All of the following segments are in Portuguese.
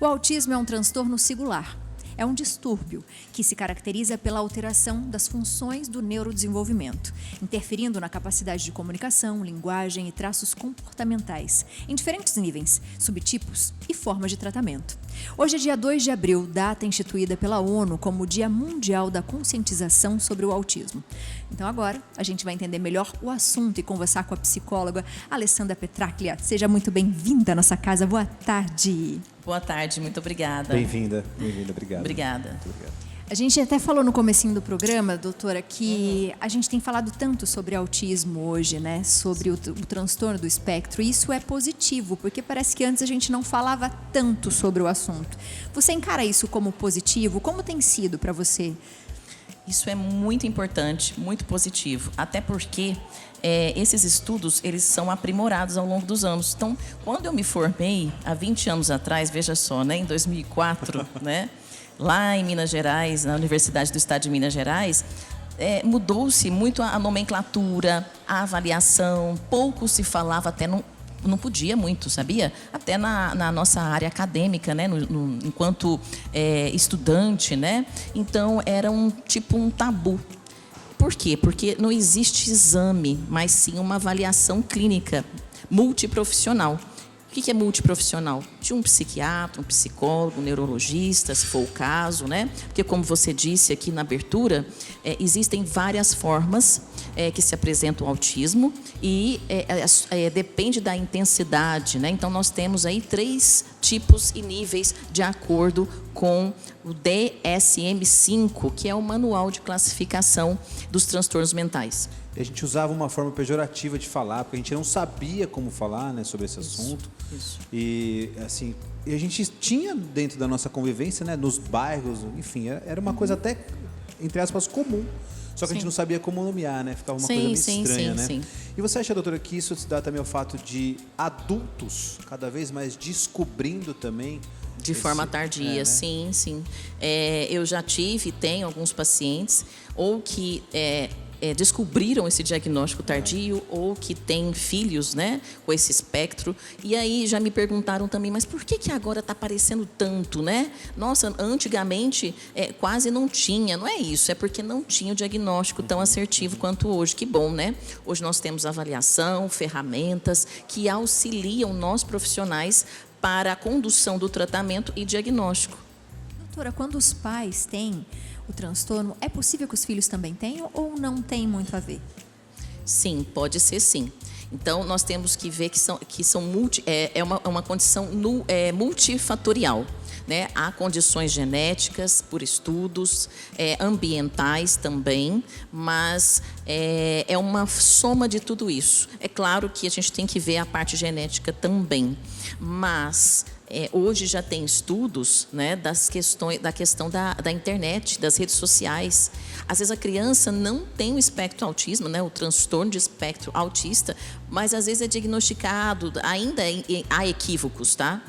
O autismo é um transtorno singular. É um distúrbio que se caracteriza pela alteração das funções do neurodesenvolvimento, interferindo na capacidade de comunicação, linguagem e traços comportamentais, em diferentes níveis, subtipos e formas de tratamento. Hoje é dia 2 de abril, data instituída pela ONU como Dia Mundial da Conscientização sobre o Autismo. Então agora a gente vai entender melhor o assunto e conversar com a psicóloga Alessandra Petraglia. Seja muito bem-vinda à nossa casa. Boa tarde. Boa tarde, muito obrigada. Bem-vinda, obrigado. Obrigada. Muito obrigado. A gente até falou no comecinho do programa, doutora, que a gente tem falado tanto sobre autismo hoje, né? Sobre o transtorno do espectro. E isso é positivo, porque parece que antes a gente não falava tanto sobre o assunto. Você encara isso como positivo? Como tem sido para você? Isso é muito importante, muito positivo, até porque esses estudos, eles são aprimorados ao longo dos anos. Então, quando eu me formei, há 20 anos atrás, veja só, né, em 2004, né, lá em Minas Gerais, na Universidade do Estado de Minas Gerais, mudou-se muito a nomenclatura, a avaliação, pouco se falava, até não podia muito, sabia? Até na nossa área acadêmica, né? Enquanto estudante, né? Então, era um tabu. Por quê? Porque não existe exame, mas sim uma avaliação clínica multiprofissional. O que é multiprofissional? De um psiquiatra, um psicólogo, um neurologista, se for o caso, né? Porque, como você disse aqui na abertura, existem várias formas que se apresenta o autismo e depende da intensidade, né? Então, nós temos aí 3 tipos e níveis de acordo com o DSM-5, que é o Manual de Classificação dos Transtornos Mentais. E a gente usava uma forma pejorativa de falar, porque a gente não sabia como falar, né, sobre esse assunto. Isso. E assim, a gente tinha dentro da nossa convivência, né, nos bairros, enfim, era uma coisa até, entre aspas, comum. Só que a gente não sabia como nomear, né? Ficava uma coisa meio estranha, né? Sim. E você acha, doutora, que isso se dá também ao fato de adultos cada vez mais descobrindo também de forma tardia, né? Sim. Eu já tenho alguns pacientes ou que descobriram esse diagnóstico tardio ou que têm filhos, né, com esse espectro. E aí já me perguntaram também, mas por que agora está aparecendo tanto, né? Nossa, antigamente quase não tinha. Não é isso, é porque não tinha o diagnóstico tão assertivo quanto hoje. Que bom, né? Hoje nós temos avaliação, ferramentas que auxiliam nós profissionais para a condução do tratamento e diagnóstico. Doutora, quando os pais têm o transtorno, é possível que os filhos também tenham ou não tem muito a ver? Sim, pode ser sim. Então, nós temos que ver que é uma condição multifatorial. Né? Há condições genéticas por estudos, ambientais também, mas é uma soma de tudo isso. É claro que a gente tem que ver a parte genética também, mas hoje já tem estudos, né, da questão da internet, das redes sociais. Às vezes a criança não tem o espectro autismo, né, o transtorno de espectro autista, mas às vezes é diagnosticado, ainda há equívocos, tá?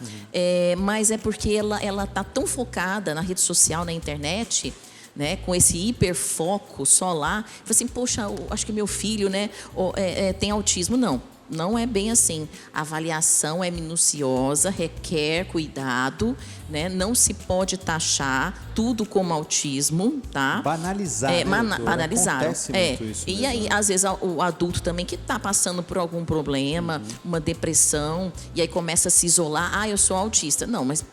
Mas é porque ela está tão focada na rede social, na internet, né, com esse hiperfoco só lá, assim, poxa, acho que meu filho, né, tem autismo. Não é bem assim. A avaliação é minuciosa, requer cuidado, né? Não se pode taxar tudo como autismo, tá? Banalizar, banalizar. Acontece muito isso E mesmo, aí, né? às vezes, o adulto também que está passando por algum problema, uma depressão, e aí começa a se isolar. Eu sou autista. Não, mas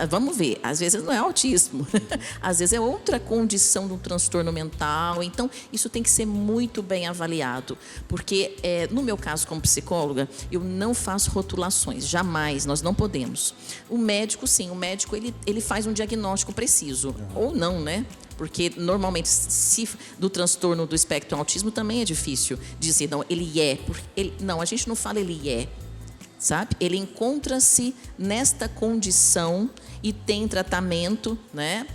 vamos ver, às vezes não é autismo, às vezes é outra condição do transtorno mental. Então, isso tem que ser muito bem avaliado, porque no meu caso como psicóloga, eu não faço rotulações, jamais, nós não podemos. O médico, sim, ele faz um diagnóstico preciso, ou não, né? Porque normalmente, se do transtorno do espectro autismo também é difícil dizer, não, ele é. Não, a gente não fala ele é. Sabe? Ele encontra-se nesta condição e tem tratamento, né?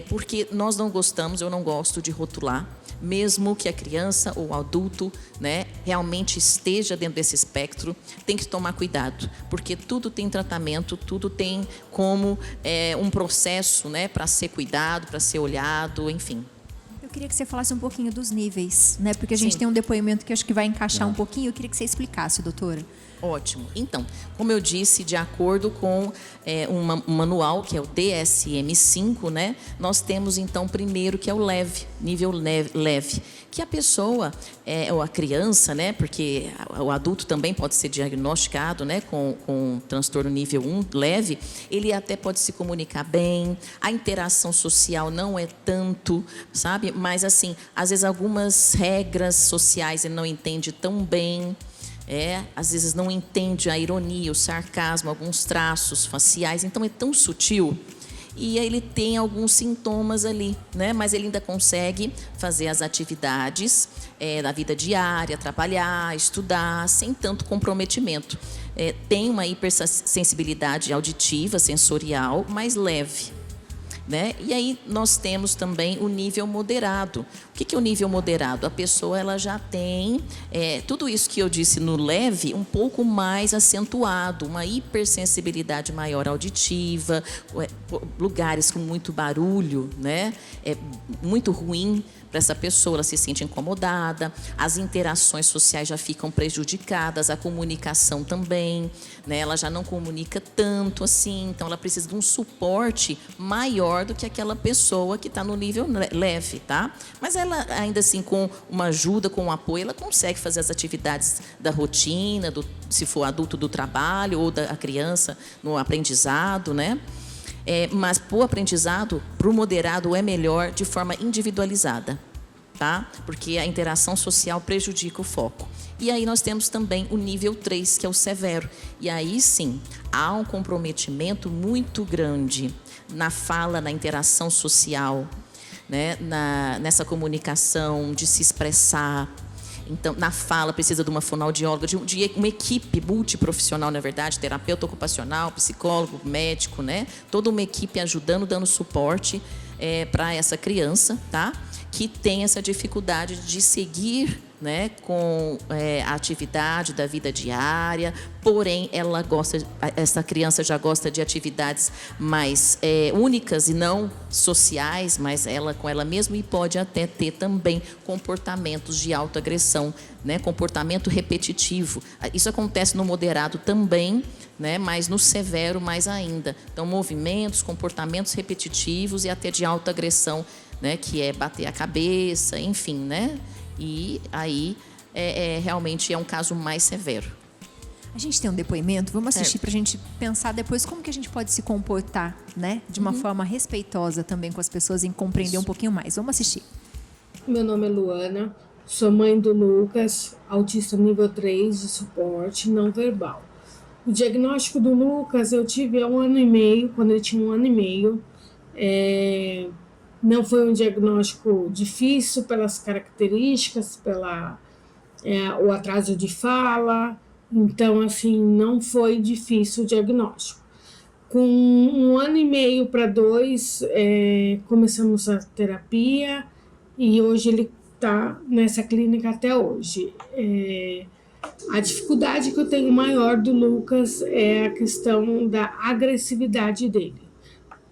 Porque nós não gostamos, eu não gosto de rotular, mesmo que a criança ou o adulto, né, realmente esteja dentro desse espectro, tem que tomar cuidado, porque tudo tem tratamento, tudo tem como um processo, né, para ser cuidado, para ser olhado, enfim. Eu queria que você falasse um pouquinho dos níveis, né? Porque a gente tem um depoimento que acho que vai encaixar um pouquinho. Eu queria que você explicasse, doutora. Ótimo. Então, como eu disse, de acordo com um manual, que é o DSM-5, né? Nós temos, então, primeiro, que é o leve, nível leve, que a pessoa, ou a criança, né? Porque o adulto também pode ser diagnosticado, né? Com transtorno nível 1, leve, ele até pode se comunicar bem, a interação social não é tanto, sabe? Mas, assim, às vezes algumas regras sociais ele não entende tão bem. Às vezes não entende a ironia, o sarcasmo, alguns traços faciais, então é tão sutil. E aí ele tem alguns sintomas ali, né? Mas ele ainda consegue fazer as atividades da vida diária, trabalhar, estudar, sem tanto comprometimento. Tem uma hipersensibilidade auditiva, sensorial, mais leve. Né? E aí nós temos também o nível moderado. O que é o nível moderado? A pessoa ela já tem tudo isso que eu disse no leve um pouco mais acentuado, uma hipersensibilidade maior auditiva, lugares com muito barulho, né? É muito ruim para essa pessoa, ela se sente incomodada, as interações sociais já ficam prejudicadas, a comunicação também, né? Ela já não comunica tanto assim, então ela precisa de um suporte maior do que aquela pessoa que está no nível leve, tá? Mas ela, ainda assim, com uma ajuda, com um apoio, ela consegue fazer as atividades da rotina, se for adulto, do trabalho, ou da criança no aprendizado, né? Mas para o aprendizado, para o moderado, é melhor de forma individualizada, tá? Porque a interação social prejudica o foco. E aí nós temos também o nível 3, que é o severo. E aí sim, há um comprometimento muito grande na fala, na interação social, né? Nessa comunicação, de se expressar. Então, na fala, precisa de uma fonoaudióloga, de uma equipe multiprofissional, na verdade, terapeuta ocupacional, psicólogo, médico, né? Toda uma equipe ajudando, dando suporte para essa criança, tá? Que tem essa dificuldade de seguir, né, com a atividade da vida diária, porém essa criança já gosta de atividades mais únicas e não sociais, mas ela com ela mesma, e pode até ter também comportamentos de autoagressão, né, comportamento repetitivo. Isso acontece no moderado também, né, mas no severo mais ainda. Então, movimentos, comportamentos repetitivos e até de autoagressão, né, que é bater a cabeça, enfim, né? E aí realmente é um caso mais severo. A gente tem um depoimento, vamos assistir para a gente pensar depois como que a gente pode se comportar, né? De uma forma respeitosa também com as pessoas, em compreender um pouquinho mais. Vamos assistir. Meu nome é Luana, sou mãe do Lucas, autista nível 3 de suporte não verbal. O diagnóstico do Lucas eu tive há 1 ano e meio, quando ele tinha 1 ano e meio. Não foi um diagnóstico difícil pelas características, o atraso de fala. Então, assim, não foi difícil o diagnóstico. Com 1 ano e meio para 2, começamos a terapia e hoje ele está nessa clínica até hoje. A dificuldade que eu tenho maior do Lucas é a questão da agressividade dele.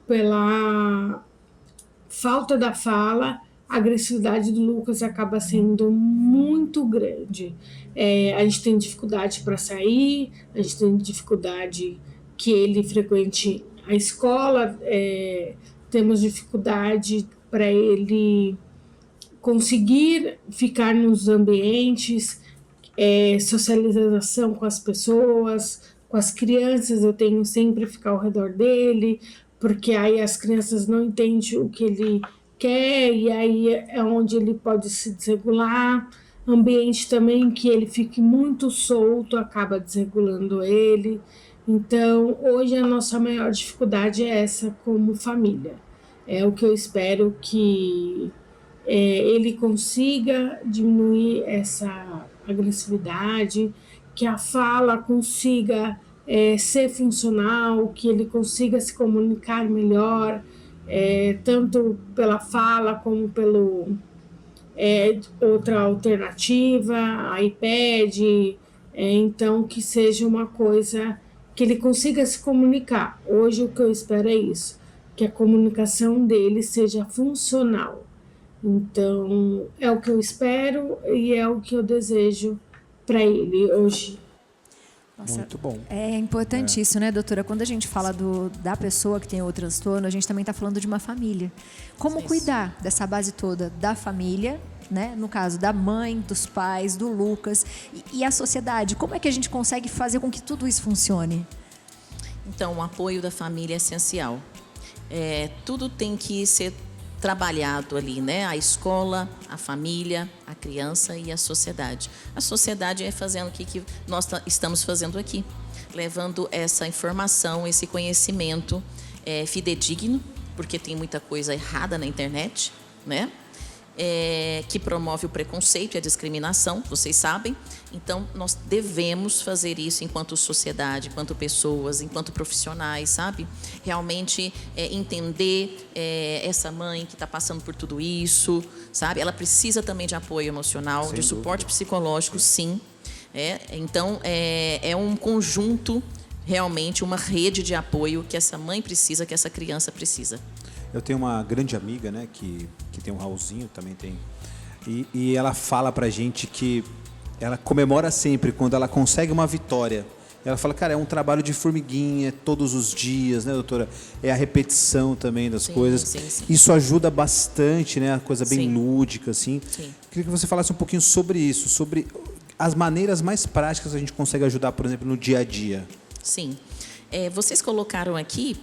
Pela falta da fala, a agressividade do Lucas acaba sendo muito grande. A gente tem dificuldade para sair, a gente tem dificuldade que ele frequente a escola, temos dificuldade para ele conseguir ficar nos ambientes, socialização com as pessoas, com as crianças, eu tenho sempre que ficar ao redor dele, porque aí as crianças não entendem o que ele quer e aí é onde ele pode se desregular. Ambiente também que ele fique muito solto acaba desregulando ele. Então, hoje a nossa maior dificuldade é essa como família. É o que eu espero que ele consiga diminuir essa agressividade, que a fala consiga ser funcional, que ele consiga se comunicar melhor, tanto pela fala como pelo outra alternativa, iPad, então que seja uma coisa que ele consiga se comunicar. Hoje o que eu espero é isso, que a comunicação dele seja funcional. Então é o que eu espero e é o que eu desejo para ele hoje. Nossa, muito bom. É importante isso, né, doutora? Quando a gente fala da pessoa que tem o transtorno, a gente também está falando de uma família. Como cuidar dessa base toda da família, né? No caso da mãe, dos pais, do Lucas e a sociedade. Como é que a gente consegue fazer com que tudo isso funcione? Então, o apoio da família é essencial. Tudo tem que ser trabalhado ali, né? A escola, a família, a criança e a sociedade. A sociedade é fazendo o que nós estamos fazendo aqui, levando essa informação, esse conhecimento fidedigno, porque tem muita coisa errada na internet, né? Que promove o preconceito e a discriminação, vocês sabem. Então, nós devemos fazer isso enquanto sociedade, enquanto pessoas, enquanto profissionais, sabe? Realmente entender essa mãe que está passando por tudo isso, sabe? Ela precisa também de apoio emocional, Sem de suporte dúvida. psicológico, sim. Então, é um conjunto, realmente, uma rede de apoio que essa mãe precisa, que essa criança precisa. Eu tenho uma grande amiga, né, que tem um Raulzinho, também tem. E ela fala pra gente que ela comemora sempre quando ela consegue uma vitória. Ela fala, cara, é um trabalho de formiguinha, todos os dias, né, doutora? É a repetição também das coisas. Sim. Isso ajuda bastante, né? A coisa bem Sim. lúdica, assim. Sim. Queria que você falasse um pouquinho sobre isso, sobre as maneiras mais práticas que a gente consegue ajudar, por exemplo, no dia a dia. Sim. Vocês colocaram aqui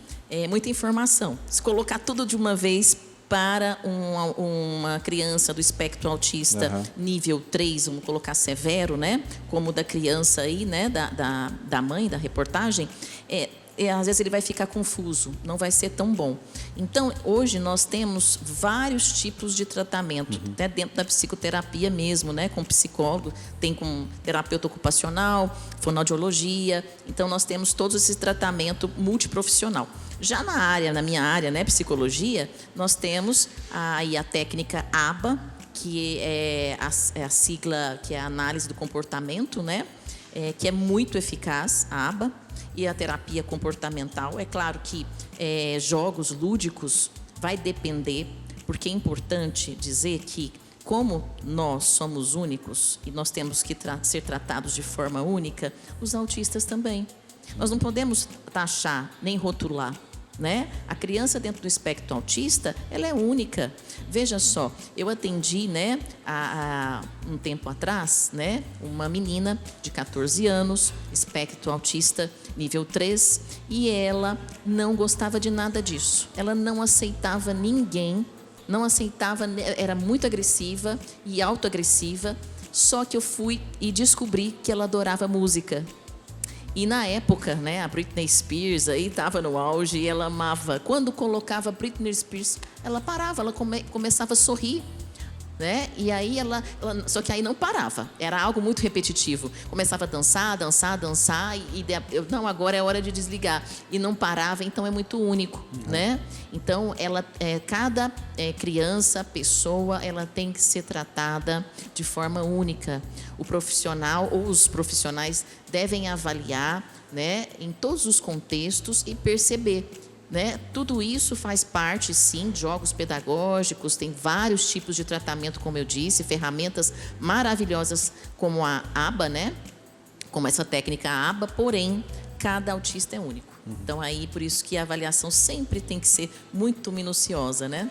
muita informação. Se colocar tudo de uma vez para uma criança do espectro autista nível 3, vamos colocar severo, né? Como da criança aí, né? Da mãe, da reportagem, às vezes ele vai ficar confuso, não vai ser tão bom. Então, hoje nós temos vários tipos de tratamento, até dentro da psicoterapia mesmo, né? Com psicólogo, tem com terapeuta ocupacional, fonoaudiologia. Então, nós temos todo esse tratamento multiprofissional. Já na minha área, né, psicologia, nós temos aí a técnica ABA, que é a sigla, que é a análise do comportamento, né? Que é muito eficaz, a ABA, e a terapia comportamental. É claro que jogos lúdicos vai depender, porque é importante dizer que, como nós somos únicos e nós temos que ser tratados de forma única, os autistas também. Nós não podemos taxar nem rotular, né? A criança dentro do espectro autista, ela é única. Veja só, eu atendi, né, há um tempo atrás, né, uma menina de 14 anos, espectro autista nível 3, e ela não gostava de nada disso. Ela não aceitava ninguém, não aceitava, era muito agressiva e autoagressiva, só que eu fui e descobri que ela adorava música. E na época, né, a Britney Spears aí estava no auge e ela amava. Quando colocava Britney Spears, ela parava, ela começava a sorrir, né? E aí só que aí não parava. Era algo muito repetitivo. Começava a dançar e não, agora é hora de desligar. E não parava, então é muito único, né? Então cada criança, pessoa, ela tem que ser tratada de forma única. O profissional ou os profissionais devem avaliar, né, em todos os contextos e perceber, né? Tudo isso faz parte, sim, de jogos pedagógicos, tem vários tipos de tratamento, como eu disse, ferramentas maravilhosas como a ABA, né? Como essa técnica ABA, porém, cada autista é único. Então, aí, por isso que a avaliação sempre tem que ser muito minuciosa, né?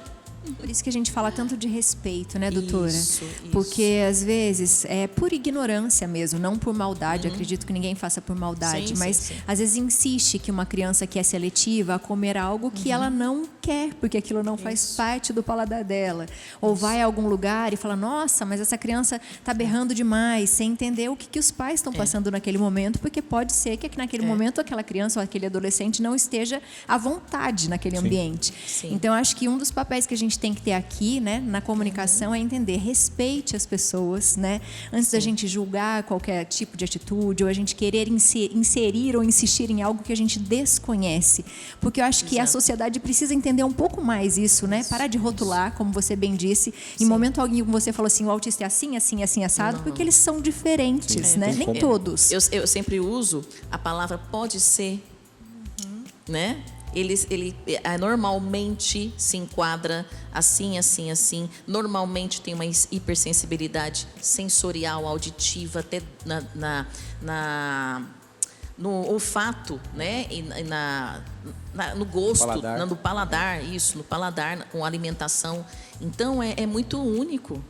Por isso que a gente fala tanto de respeito, né, doutora? Isso. Porque, às vezes, é por ignorância mesmo, não por maldade. Acredito que ninguém faça por maldade. Mas, às vezes, insiste que uma criança que é seletiva a comer algo que ela não quer, porque aquilo não faz parte do paladar dela. Ou vai a algum lugar e fala, nossa, mas essa criança está berrando demais, sem entender o que os pais estão passando naquele momento, porque pode ser que naquele momento aquela criança ou aquele adolescente não esteja à vontade naquele ambiente. Sim. Então, acho que um dos papéis que a gente tem que ter aqui, né, na comunicação é entender, respeite as pessoas, né, antes da gente julgar qualquer tipo de atitude ou a gente querer inserir ou insistir em algo que a gente desconhece, porque eu acho que a sociedade precisa entender um pouco mais isso, né, parar de rotular, como você bem disse. Em momento algum você falou assim, o autista é assim, assim, assim, assado, porque eles são diferentes, né, nem todos. Eu sempre uso a palavra pode ser, né? Ele normalmente se enquadra assim, assim, assim. Normalmente tem uma hipersensibilidade sensorial, auditiva, até no olfato, né? E no gosto, Paladar. no paladar, isso, no paladar, com alimentação. Então, é muito único.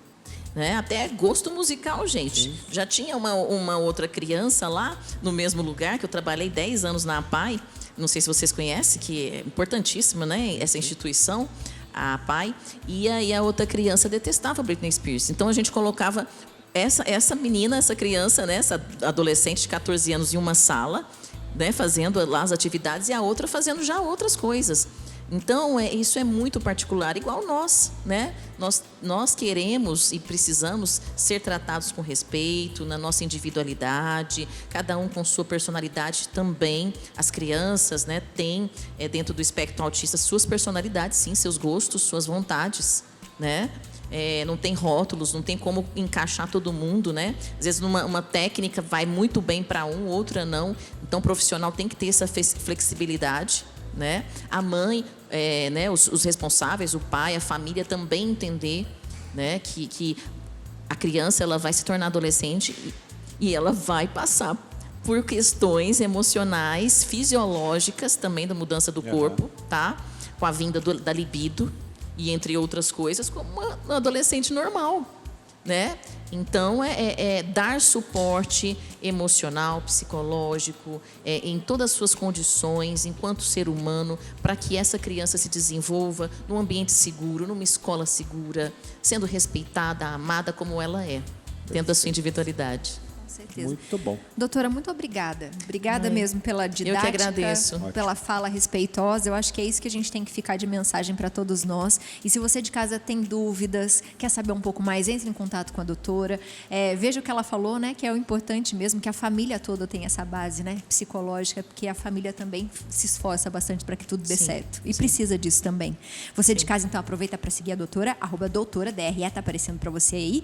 Né? Até gosto musical, gente. Sim. Já tinha uma outra criança lá, no mesmo lugar, que eu trabalhei 10 anos na APAI. Não sei se vocês conhecem, que é importantíssima, né? Essa instituição, a APAI. E aí a outra criança detestava Britney Spears. Então, a gente colocava essa menina, essa criança, né? Essa adolescente de 14 anos em uma sala, né? Fazendo lá as atividades, e a outra fazendo já outras coisas. Então, isso é muito particular, igual nós, né? Nós queremos e precisamos ser tratados com respeito, na nossa individualidade, cada um com sua personalidade também. As crianças, né, têm, dentro do espectro autista, suas personalidades, sim, seus gostos, suas vontades, né? Não tem rótulos, não tem como encaixar todo mundo, né? Às vezes uma técnica vai muito bem para um, outra não. Então, o profissional tem que ter essa flexibilidade, né? A mãe, né, os responsáveis, o pai, a família também entender, né, que a criança ela vai se tornar adolescente e ela vai passar por questões emocionais, fisiológicas também da mudança do corpo, tá? Com a vinda da libido e entre outras coisas, como uma adolescente normal, né? Então, dar suporte emocional, psicológico, em todas as suas condições, enquanto ser humano, para que essa criança se desenvolva num ambiente seguro, numa escola segura, sendo respeitada, amada como ela é, dentro da sua individualidade. Com certeza. Muito bom. Doutora, muito obrigada. Obrigada mesmo pela didática, Eu que agradeço. pela fala respeitosa. Eu acho que é isso que a gente tem que ficar de mensagem para todos nós. E se você de casa tem dúvidas, quer saber um pouco mais, entre em contato com a doutora. Veja o que ela falou, né? Que é o importante mesmo, que a família toda tem essa base, né? Psicológica, porque a família também se esforça bastante para que tudo dê certo. E precisa disso também. Você de casa, então, aproveita para seguir a doutora, @doutora_DRE, tá aparecendo para você aí,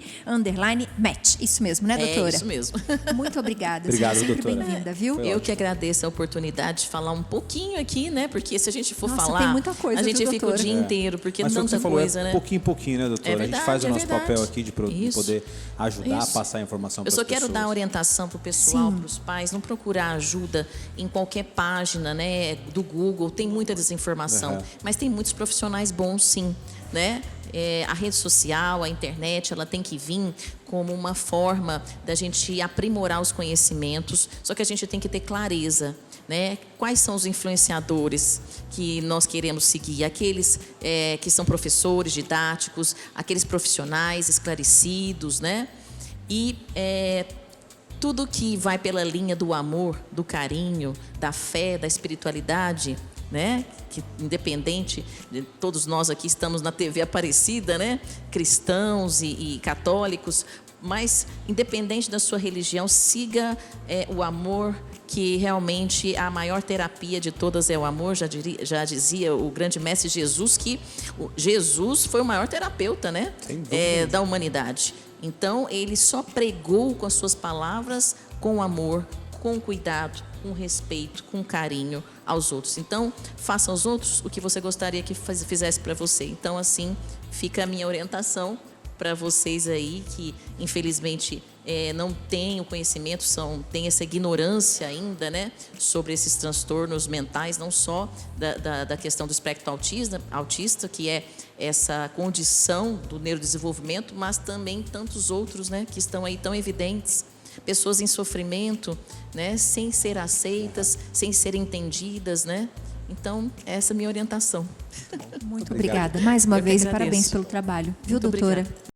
_match. Isso mesmo, né, doutora? É isso mesmo. Muito obrigada. Obrigado, Seja sempre doutora. bem-vinda, viu? Eu que agradeço a oportunidade de falar um pouquinho aqui, né? Porque se a gente for Nossa, falar, tem muita coisa, a gente viu, fica o doutora? dia inteiro, porque Mas foi o que tanta você falou, coisa, né? pouquinho em pouquinho, né, doutora? É A gente verdade, faz o é nosso verdade. papel aqui de Isso. poder ajudar Isso. a passar a informação para Eu as só pessoas. quero dar orientação para o pessoal, Sim. para os pais, não procurar ajuda em qualquer página, né, do Google. Tem muita desinformação, mas tem muitos profissionais bons, sim, né? A rede social, a internet, ela tem que vir como uma forma da gente aprimorar os conhecimentos, só que a gente tem que ter clareza, né? Quais são os influenciadores que nós queremos seguir? Aqueles que são professores didáticos, aqueles profissionais esclarecidos, né? E tudo que vai pela linha do amor, do carinho, da fé, da espiritualidade, né? Que independente de todos nós aqui estamos na TV Aparecida, né? Cristãos e católicos, mas independente da sua religião, siga o amor, que realmente a maior terapia de todas é o amor. Já dizia o grande mestre Jesus que Jesus foi o maior terapeuta, né? Sem dúvida. Da humanidade. Então, ele só pregou com as suas palavras, com amor, com cuidado, com respeito, com carinho aos outros. Então, faça aos outros o que você gostaria que fizesse para você. Então, assim, fica a minha orientação para vocês aí que, infelizmente, não têm o conhecimento, têm essa ignorância ainda, né, sobre esses transtornos mentais, não só da questão do espectro autista, que é essa condição do neurodesenvolvimento, mas também tantos outros, né, que estão aí tão evidentes. Pessoas em sofrimento, né, sem ser aceitas, sem serem entendidas, né? Então, essa é a minha orientação. Muito obrigada. Mais uma Eu que vez, agradeço. parabéns pelo trabalho. Viu, Muito doutora? obrigada.